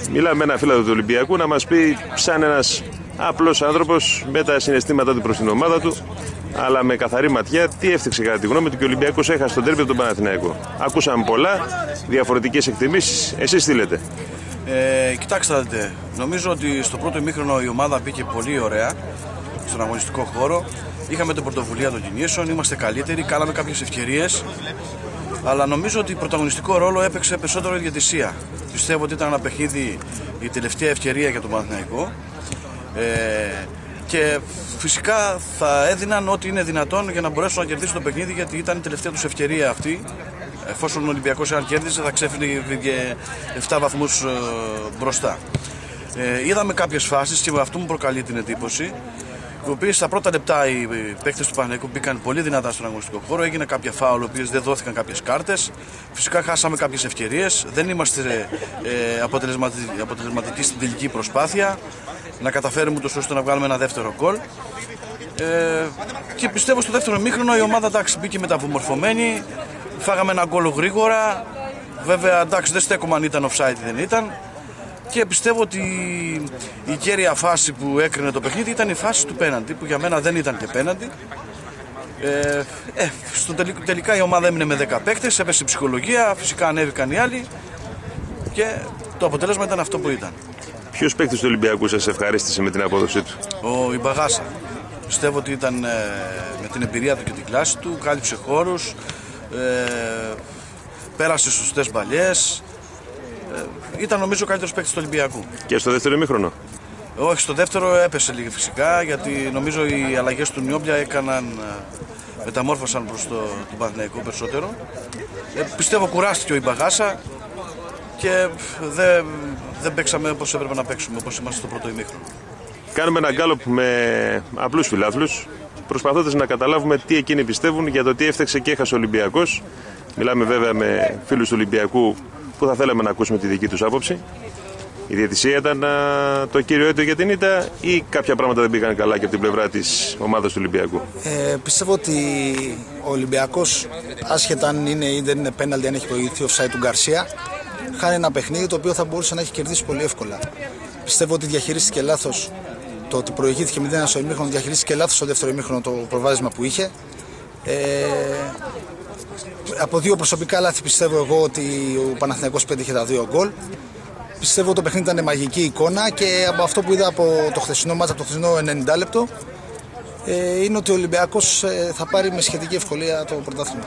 Μιλάμε με ένα φίλο του Ολυμπιακού να μας πει, σαν ένας απλός άνθρωπος με τα συναισθήματα του προς την ομάδα του, αλλά με καθαρή ματιά, τι έφτιαξε κατά τη γνώμη του και ο Ολυμπιακός έχασε τον ντέρμπι από τον Παναθηναϊκό. Ακούσαμε πολλά, διαφορετικές εκτιμήσεις. Εσείς τι λέτε? Κοιτάξτε, δείτε. Νομίζω ότι στο πρώτο ημίχρονο η ομάδα μπήκε πολύ ωραία στον αγωνιστικό χώρο. Είχαμε την πρωτοβουλία των κινήσεων, είμαστε καλύτεροι, κάναμε κάποιες ευκαιρίες. Αλλά νομίζω ότι πρωταγωνιστικό ρόλο έπαιξε περισσότερο η διαιτησία. Πιστεύω ότι ήταν ένα παιχνίδι, η τελευταία ευκαιρία για τον Παναθηναϊκό. Και φυσικά θα έδιναν ό,τι είναι δυνατόν για να μπορέσουν να κερδίσουν το παιχνίδι, γιατί ήταν η τελευταία τους ευκαιρία αυτή. Εφόσον ο Ολυμπιακός αν κέρδισε θα ξέφυγε 7 βαθμούς μπροστά. Είδαμε κάποιες φάσεις και αυτό μου προκαλεί την εντύπωση, οι οποίες στα πρώτα λεπτά οι παίκτες του Παναθηναϊκού μπήκαν πολύ δυνατά στον αγωνιστικό χώρο. Έγινε κάποια φάουλ, οι οποίες δεν δόθηκαν κάποιες κάρτες. Φυσικά χάσαμε κάποιες ευκαιρίες. Δεν είμαστε αποτελεσματικοί στην τελική προσπάθεια να καταφέρουμε ούτως ώστε να βγάλουμε ένα δεύτερο γκολ. Και πιστεύω στο δεύτερο ημίχρονο η ομάδα εντάξει, μπήκε μεταβομορφωμένη. Φάγαμε ένα γκολ γρήγορα. Βέβαια εντάξει, δεν στέκομαι αν ήταν offside ή δεν ήταν. Και πιστεύω ότι η κέρια φάση που έκρινε το παιχνίδι ήταν η φάση του πέναντι, που για μένα δεν ήταν και πέναντι. Τελικά η ομάδα έμεινε με 10 παίκτες, έπεσε η ψυχολογία, φυσικά ανέβηκαν οι άλλοι και το αποτέλεσμα ήταν αυτό που ήταν. Ποιος παίκτης του Ολυμπιακού σας ευχαρίστησε με την απόδοσή του? Ο Ιμπαγάσα. Πιστεύω ότι ήταν με την εμπειρία του και την κλάση του, κάλυψε χώρους, πέρασε σωστές μπαλιές. Ήταν νομίζω ο καλύτερος παίκτης του Ολυμπιακού. Και στο δεύτερο ημίχρονο? Όχι, στο δεύτερο έπεσε λίγο φυσικά, γιατί νομίζω οι αλλαγές του Νιόμπλια μεταμόρφωσαν προς τον Παναθηναϊκό περισσότερο. Πιστεύω κουράστηκε ο Ιμπαγάσα και δεν παίξαμε όπως έπρεπε να παίξουμε, όπως είμαστε στο πρώτο ημίχρονο. Κάνουμε ένα γκάλωπ με απλούς φιλάθλους, προσπαθώντας να καταλάβουμε τι εκείνοι πιστεύουν για το τι έφταξε και έχασε ο Ολυμπιακός. Μιλάμε βέβαια με φίλους του Ολυμπιακού που θα θέλαμε να ακούσουμε τη δική τους άποψη. Η διαιτησία ήταν το κύριο αίτιο για την ήττα ή κάποια πράγματα δεν πήγαν καλά και από την πλευρά της ομάδας του Ολυμπιακού? Πιστεύω ότι ο Ολυμπιακός, άσχετα αν είναι ή δεν είναι πέναλτι, αν έχει προηγηθεί offside του Γκαρσία, χάνει ένα παιχνίδι το οποίο θα μπορούσε να έχει κερδίσει πολύ εύκολα. Πιστεύω ότι διαχειρίστηκε λάθος το ότι προηγήθηκε 0-1 στο ημίχρονο, διαχειρίστηκε λάθος στο δεύτερο ημίχρονο το προβάδισμα που είχε. Από δύο προσωπικά λάθη πιστεύω εγώ ότι ο Παναθηναϊκός πέτυχε τα 2 γκολ. Πιστεύω ότι το παιχνίδι ήταν μαγική εικόνα και από αυτό που είδα από το χθεσινό μάτς, από το χθεσινό 90 λεπτό, είναι ότι ο Ολυμπιακός θα πάρει με σχετική ευκολία το πρωτάθλημα.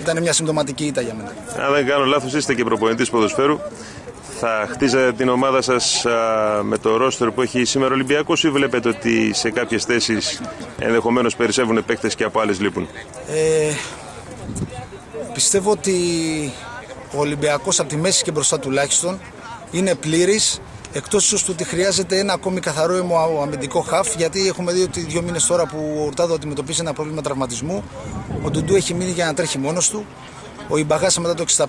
Ήταν μια συμπτωματική ήττα για μένα. Αν δεν κάνω λάθος, είστε και προπονητής ποδοσφαίρου. Θα χτίζετε την ομάδα σας με το ρόστερ που έχει σήμερα ο Ολυμπιακός ή βλέπετε ότι σε κάποιες θέσεις ενδεχομένως περισσεύουν παίκτες και από άλλες λείπουν? Πιστεύω ότι ο Ολυμπιακός από τη μέση και μπροστά τουλάχιστον είναι πλήρης, εκτός ίσως του ότι χρειάζεται ένα ακόμη καθαρό αμυντικό χαφ, γιατί έχουμε δει ότι 2 μήνες τώρα που ο Ορτάδο αντιμετωπίζει ένα πρόβλημα τραυματισμού, ο Ντουντού έχει μείνει για να τρέχει μόνος του. Ο Ιμπαγάσα μετά το 65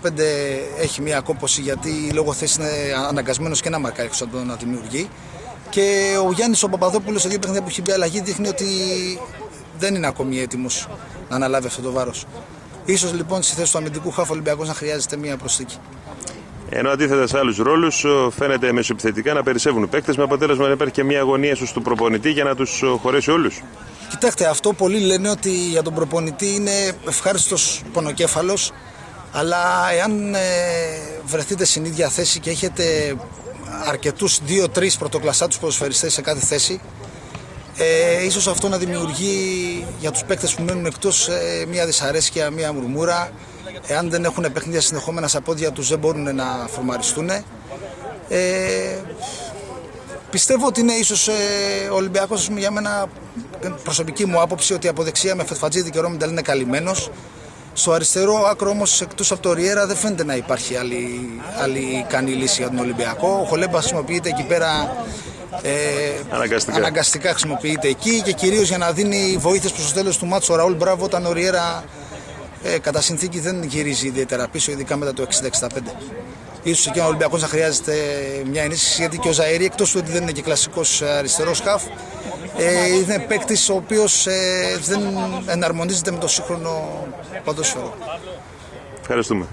έχει μια κόπωση, γιατί λόγω θέση είναι αναγκασμένος και να μαρκάρει έξω από το να δημιουργεί. Και ο Γιάννης ο Παπαδόπουλος σε 2 παιχνίδια που έχει μπει αλλαγή δείχνει ότι δεν είναι ακόμη έτοιμος να αναλάβει αυτό το βάρος. Ίσως λοιπόν στη θέση του αμυντικού χαφ ο Ολυμπιακός να χρειάζεται μια προσθήκη. Ενώ αντίθετα σε άλλους ρόλους φαίνεται μεσοεπιθετικά να περισσεύουν παίκτες, με αποτέλεσμα να υπάρχει και μια αγωνία ίσως του προπονητή για να τους χωρέσει όλους. Κοιτάξτε, αυτό πολλοί λένε ότι για τον προπονητή είναι ευχάριστος πονοκέφαλος, αλλά εάν βρεθείτε στην ίδια θέση και έχετε αρκετούς 2-3 πρωτοκλασσάτους ποδοσφαιριστές σε κάθε θέση, ίσως αυτό να δημιουργεί για τους παίκτες που μένουν εκτός μια δυσαρέσκεια, μια μουρμούρα. Εάν δεν έχουν παιχνίδια συνεχόμενα στα πόδια τους, δεν μπορούν να φορμαριστούν. Πιστεύω ότι είναι ίσως ο Ολυμπιακός, για μένα, προσωπική μου άποψη, ότι από δεξιά με Φετφατζίδη και Ρόμινταλ είναι καλυμμένος. Στο αριστερό άκρο όμως, εκτός από το Ριέρα, δεν φαίνεται να υπάρχει άλλη ικανή λύση για τον Ολυμπιακό. Ο Χολέμπα χρησιμοποιείται εκεί πέρα. Αναγκαστικά χρησιμοποιείται εκεί και κυρίως για να δίνει βοήθειες προς το τέλος του μάτσου ο Ραούλ Μπράβο, όταν ο Ριέρα κατά συνθήκη δεν γυρίζει ιδιαίτερα πίσω, ειδικά μετά το 60-65. Ίσως εκεί ο Ολυμπιακός να χρειάζεται μια ενίσχυση, γιατί και ο Ζαΐρη, εκτός του ότι δεν είναι και κλασικός αριστερός χαφ, είναι παίκτης ο οποίος δεν εναρμονίζεται με το σύγχρονο ποδόσφαιρο. Ευχαριστούμε.